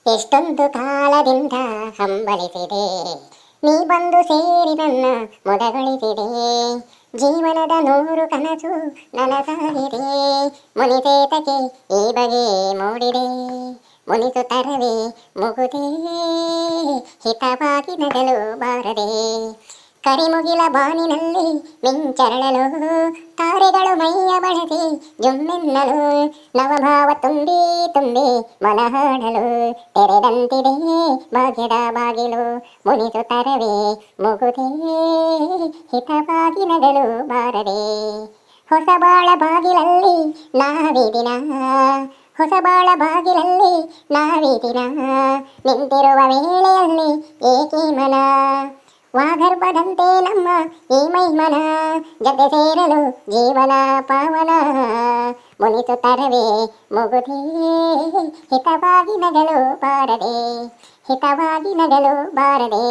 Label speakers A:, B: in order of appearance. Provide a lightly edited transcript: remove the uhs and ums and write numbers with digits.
A: ಎಷ್ಟೊಂದು ಕಾಲದಿಂದ ಹಂಬಲಿಸಿದೆ, ನೀ ಬಂದು ಸೇರಿ ನನ್ನ ಮುದಗೊಳಿಸಿದೆ. ಜೀವನದ 100 ಕನಸು ನನಸಾಗಿದೆ, ಮುನಿಸೇತಕ್ಕೆ ಈ ಬಗೆ ಮೂಡಿದೆ. ಮುನಿಸುತ್ತರವೇ ಮುಗುದೇ, ಹಿತವಾಗಿ ನಗಲು ಬಾರದೆ. ಕರಿಮುಗಿಲ ಬಾನಿನಲ್ಲಿ ಮಿಂಚರಳಲು, ತಾರೆಗಳು ಮೈಯ ಬಳಸಿ ಜುಮ್ಮೆನ್ನಲು. ನವಭಾವ ತುಂಬಿ ತುಂಬಿ ಮನಹಾಡಲು, ತೆರೆದಂತಿದೆ ಭಾಗ್ಯದ ಬಾಗಿಲು. ಮುನಿಸುತ್ತರವೇ ಮುಗುದೇ, ಹಿತವಾಗಿ ನಗಲು ಬಾರದೆ. ಹೊಸಬಾಳ ಬಾಗಿಲಲ್ಲಿ ನಾವೀ ದಿನ, ಹೊಸಬಾಳ ಬಾಗಿಲಲ್ಲಿ ನಾವೀ ದಿನ. ನಿಂತಿರುವ ವೇಳೆಯಲ್ಲಿ ಏಕೀ ಮನ, ವಾಗರ್ಭದಂತೆ ನಮ್ಮ ಈ ಮೈಮನ. ಜೊತೆ ಸೇರಲು ಜೀವನ ಪಾವನ, ಮುನಿಸುತ್ತರವೇ ಮುಗುದೇ, ಹಿತವಾಗಿ ನಗಲು ಬಾರದೆ. ಹಿತವಾಗಿ ನಗಲು ಬಾರದೆ.